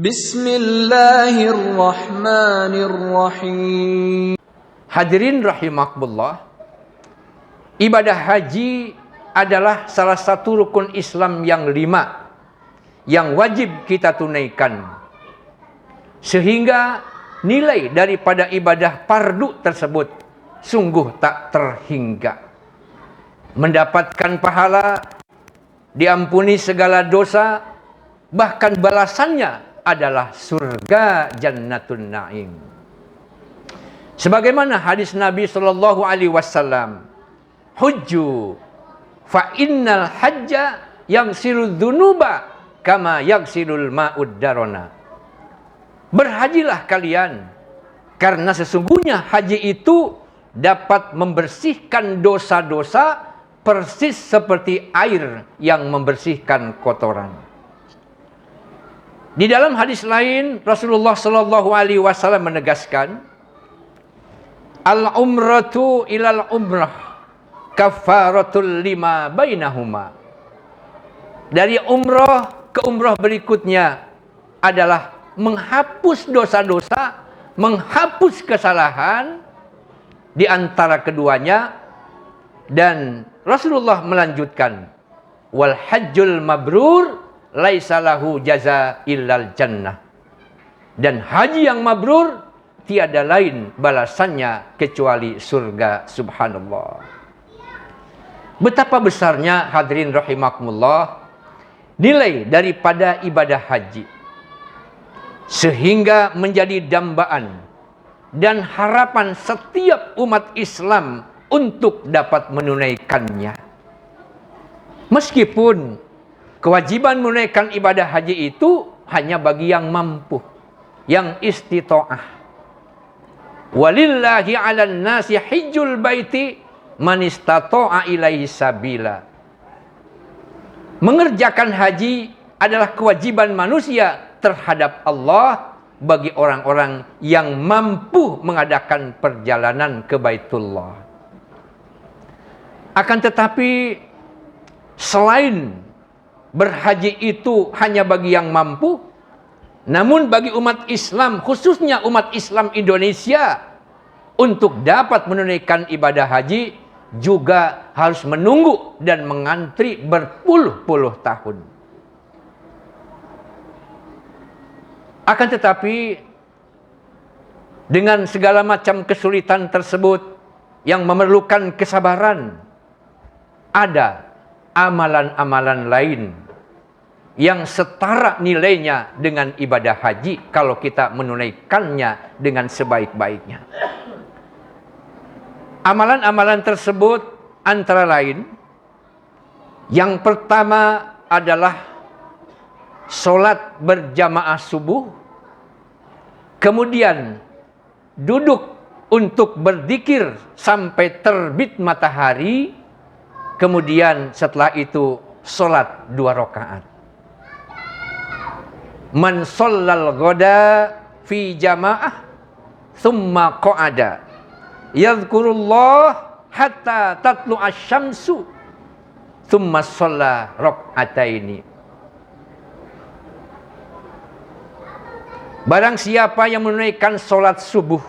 Bismillahirrahmanirrahim. Hadirin rahimakumullah, ibadah haji adalah salah satu rukun Islam yang 5 yang wajib kita tunaikan, sehingga nilai daripada ibadah fardu tersebut sungguh tak terhingga. Mendapatkan pahala, diampuni segala dosa, bahkan balasannya adalah surga Jannatun Naim. Sebagaimana hadis Nabi sallallahu alaihi wasallam, "Hujju fa innal hajja yaghsilu dzunuba kama yaghsilul ma'ud darona." Berhajilah kalian, karena sesungguhnya haji itu dapat membersihkan dosa-dosa persis seperti air yang membersihkan kotoran. Di dalam hadis lain, Rasulullah sallallahu alaihi wasallam menegaskan, "Al-umratu ilal umrah kafaratul lima bainahuma." Dari umrah ke umrah berikutnya adalah menghapus dosa-dosa, menghapus kesalahan di antara keduanya. Dan Rasulullah melanjutkan, "Wal hajjul mabrur laisa lahu jaza illal jannah." Dan haji yang mabrur tiada lain balasannya kecuali surga. Subhanallah. Betapa besarnya, hadirin rahimakumullah, nilai daripada ibadah haji, sehingga menjadi dambaan dan harapan setiap umat Islam untuk dapat menunaikannya. Meskipun kewajiban menunaikan ibadah haji itu hanya bagi yang mampu, yang istita'ah. Walillahi 'alan nasi hijjul baiti man istata'a ilaihi sabila. Mengerjakan haji adalah kewajiban manusia terhadap Allah bagi orang-orang yang mampu mengadakan perjalanan ke Baitullah. Akan tetapi, selain berhaji itu hanya bagi yang mampu, namun bagi umat Islam, khususnya umat Islam Indonesia, untuk dapat menunaikan ibadah haji juga harus menunggu dan mengantri berpuluh-puluh tahun. Akan tetapi, dengan segala macam kesulitan tersebut yang memerlukan kesabaran, ada amalan-amalan lain yang setara nilainya dengan ibadah haji kalau kita menunaikannya dengan sebaik-baiknya. Amalan-amalan tersebut antara lain, yang pertama adalah sholat berjamaah subuh, kemudian duduk untuk berzikir sampai terbit matahari, kemudian setelah itu sholat 2 rakaat. Man shallal ghada fi jamaah thumma qa'ada yadhkurullah hatta tatlu asy-syamsu thumma shalla rak'ataini. Barang siapa yang menunaikan sholat subuh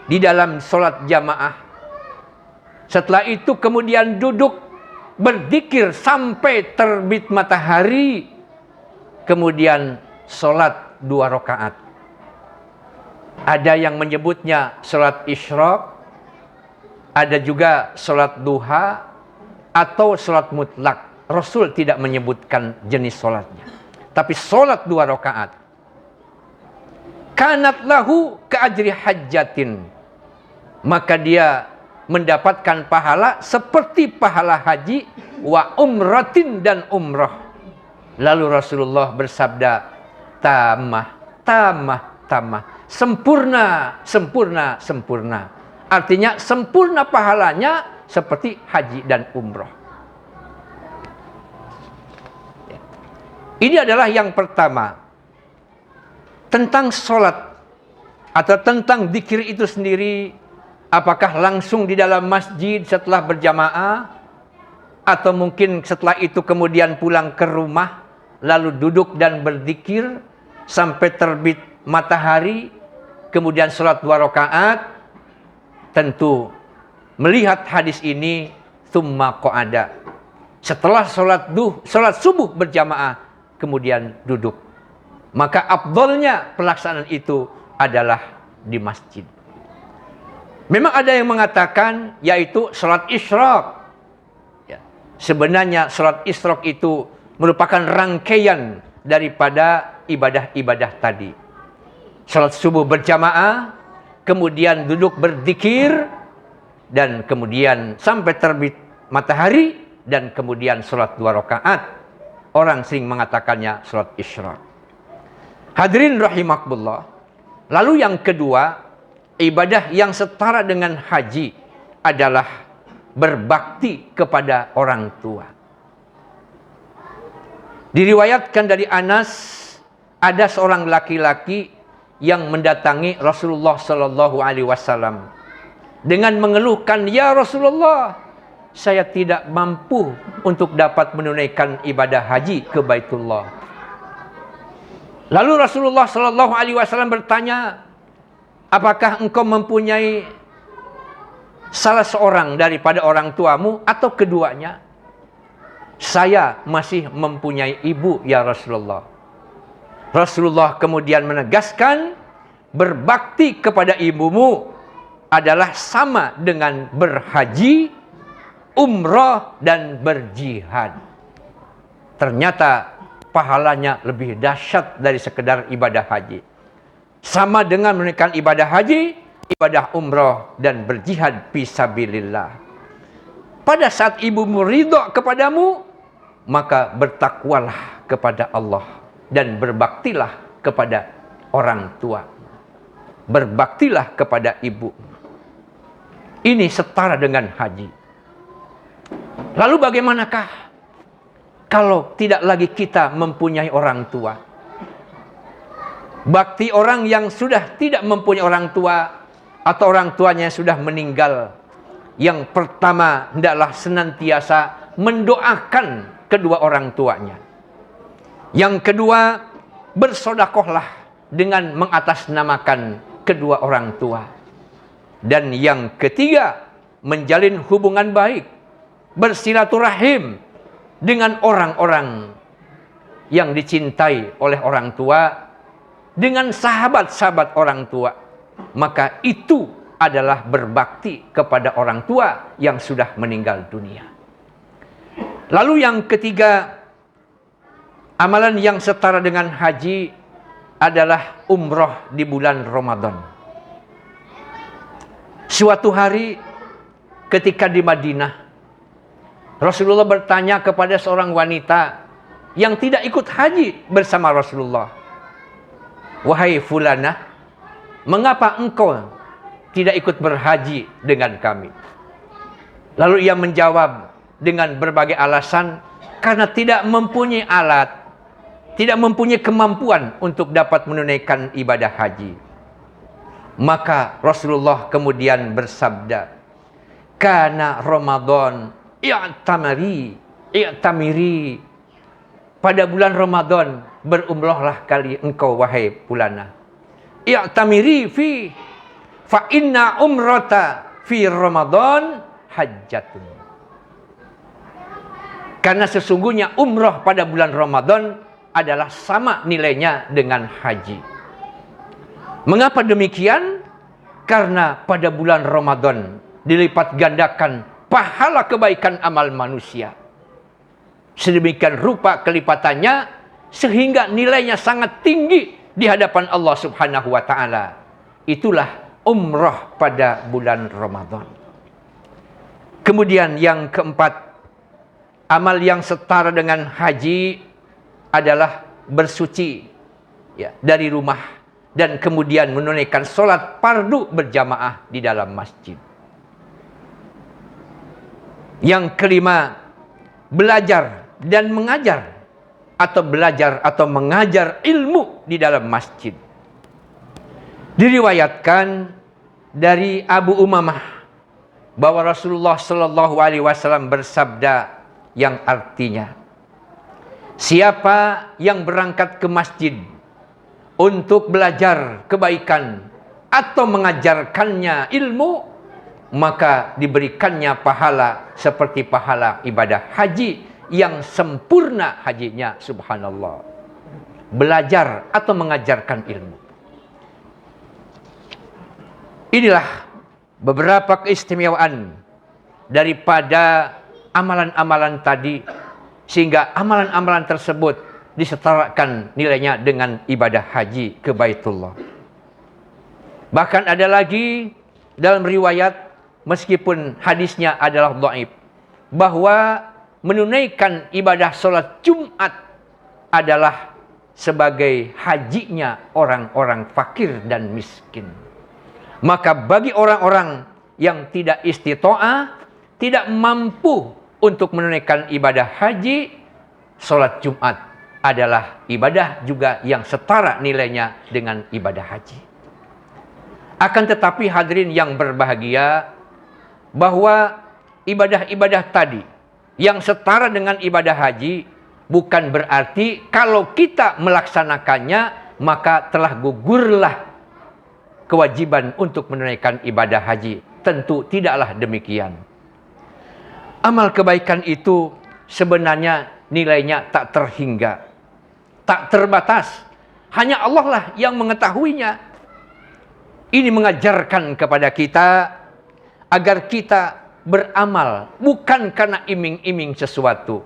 di dalam sholat jamaah, setelah itu kemudian duduk berzikir sampai terbit matahari, kemudian sholat 2 rakaat. Ada yang menyebutnya sholat isyraq, ada juga sholat duha, atau sholat mutlak. Rasul tidak menyebutkan jenis sholatnya, tapi sholat 2 rakaat. Kanat lahu ka'ajri hajjatin, maka dia mendapatkan pahala seperti pahala haji, wa umratin, dan umrah. Lalu Rasulullah bersabda, tamah, tamah, tamah, sempurna, sempurna, sempurna. Artinya sempurna pahalanya seperti haji dan umrah. Ini adalah yang pertama, tentang sholat atau tentang zikir itu sendiri. Apakah langsung di dalam masjid setelah berjamaah, atau mungkin setelah itu kemudian pulang ke rumah lalu duduk dan berzikir, sampai terbit matahari, kemudian sholat 2 rakaat, tentu melihat hadis ini, tsumma qa'ada. Setelah sholat subuh berjamaah, kemudian duduk. Maka afdalnya pelaksanaan itu adalah di masjid. Memang ada yang mengatakan yaitu sholat isyraq. Ya. Sebenarnya sholat isyraq itu merupakan rangkaian daripada ibadah-ibadah tadi. Sholat subuh berjamaah, kemudian duduk berzikir, dan kemudian sampai terbit matahari, dan kemudian sholat 2 rakaat. Orang sering mengatakannya sholat isyraq. Hadirin rahimakumullah. Lalu yang kedua, ibadah yang setara dengan haji adalah berbakti kepada orang tua. Diriwayatkan dari Anas, ada seorang laki-laki yang mendatangi Rasulullah Sallallahu Alaihi Wasallam dengan mengeluhkan, "Ya Rasulullah, saya tidak mampu untuk dapat menunaikan ibadah haji ke Baitullah." Lalu Rasulullah Sallallahu Alaihi Wasallam bertanya, "Apakah engkau mempunyai salah seorang daripada orang tuamu atau keduanya?" "Saya masih mempunyai ibu, ya Rasulullah." Rasulullah kemudian menegaskan, berbakti kepada ibumu adalah sama dengan berhaji, umrah, dan berjihad. Ternyata pahalanya lebih dahsyat dari sekedar ibadah haji. Sama dengan menunaikan ibadah haji, ibadah umrah, dan berjihad fisabilillah. Pada saat ibumu ridha kepadamu, maka bertakwalah kepada Allah dan berbaktilah kepada orang tua. Berbaktilah kepada ibu. Ini setara dengan haji. Lalu bagaimanakah kalau tidak lagi kita mempunyai orang tua? Bakti orang yang sudah tidak mempunyai orang tua atau orang tuanya sudah meninggal, yang pertama hendaklah senantiasa mendoakan kedua orang tuanya. Yang kedua, bersedekahlah dengan mengatasnamakan kedua orang tua. Dan yang ketiga, menjalin hubungan baik, bersilaturahim dengan orang-orang yang dicintai oleh orang tua, dengan sahabat-sahabat orang tua. Maka itu adalah berbakti kepada orang tua yang sudah meninggal dunia. Lalu yang ketiga, amalan yang setara dengan haji adalah umrah di bulan Ramadan. Suatu hari ketika di Madinah, Rasulullah bertanya kepada seorang wanita yang tidak ikut haji bersama Rasulullah, "Wahai fulanah, mengapa engkau tidak ikut berhaji dengan kami?" Lalu ia menjawab dengan berbagai alasan, karena tidak mempunyai alat, tidak mempunyai kemampuan untuk dapat menunaikan ibadah haji. Maka Rasulullah kemudian bersabda, "Kana Ramadan i'tamiri." Pada bulan Ramadan berumrahlah kali engkau, wahai fulanah. I'tamiri fi fa inna umrata fi Ramadan hajjatun. Karena sesungguhnya umrah pada bulan Ramadan adalah sama nilainya dengan haji. Mengapa demikian? Karena pada bulan Ramadan dilipat gandakan pahala kebaikan amal manusia. Sedemikian rupa kelipatannya sehingga nilainya sangat tinggi di hadapan Allah Subhanahu wa taala. Itulah umrah pada bulan Ramadan. Kemudian yang keempat, amal yang setara dengan haji adalah bersuci dari rumah dan kemudian menunaikan sholat fardu berjamaah di dalam masjid. Yang kelima, belajar dan mengajar atau belajar atau mengajar ilmu di dalam masjid. Diriwayatkan dari Abu Umamah bahwa Rasulullah Shallallahu Alaihi Wasallam bersabda yang artinya, siapa yang berangkat ke masjid untuk belajar kebaikan atau mengajarkannya ilmu, maka diberikannya pahala seperti pahala ibadah haji yang sempurna hajinya, subhanallah. Belajar atau mengajarkan ilmu. Inilah beberapa keistimewaan daripada amalan-amalan tadi, sehingga amalan-amalan tersebut disetarakan nilainya dengan ibadah haji ke Baitullah. Bahkan ada lagi dalam riwayat, meskipun hadisnya adalah dhaif, bahwa menunaikan ibadah sholat Jumat adalah sebagai hajinya orang-orang fakir dan miskin. Maka bagi orang-orang yang tidak istitoah, tidak mampu untuk menunaikan ibadah haji, sholat Jumat adalah ibadah juga yang setara nilainya dengan ibadah haji. Akan tetapi hadirin yang berbahagia, bahwa ibadah-ibadah tadi yang setara dengan ibadah haji bukan berarti kalau kita melaksanakannya maka telah gugurlah kewajiban untuk menunaikan ibadah haji. Tentu tidaklah demikian. Amal kebaikan itu sebenarnya nilainya tak terhingga, tak terbatas. Hanya Allah lah yang mengetahuinya. Ini mengajarkan kepada kita agar kita beramal bukan karena iming-iming sesuatu,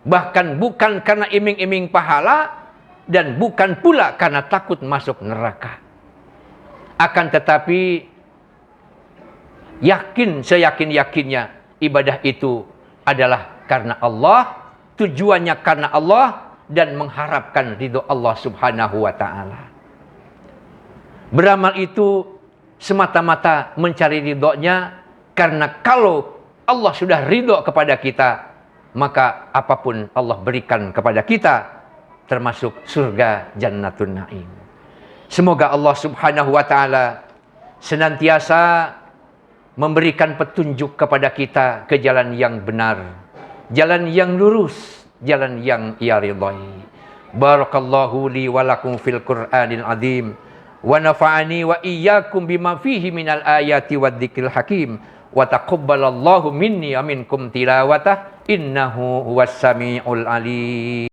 bahkan bukan karena iming-iming pahala, dan bukan pula karena takut masuk neraka. Akan tetapi yakin seyakin-yakinnya ibadah itu adalah karena Allah, tujuannya karena Allah, dan mengharapkan ridho Allah subhanahu wa ta'ala. Beramal itu semata-mata mencari ridhonya, karena kalau Allah sudah ridho kepada kita, maka apapun Allah berikan kepada kita, termasuk surga Jannatun Naim. Semoga Allah subhanahu wa ta'ala senantiasa memberikan petunjuk kepada kita ke jalan yang benar, jalan yang lurus, jalan yang Ia ridhai. Barakallahu li wa lakum fil Qur'anil azim, wa nafa'ani wa iyyakum bima fihi minal ayati wadh-dzikril hakim, wa taqabbalallahu minni wa minkum tilawatah, innahu huwas samiul alim.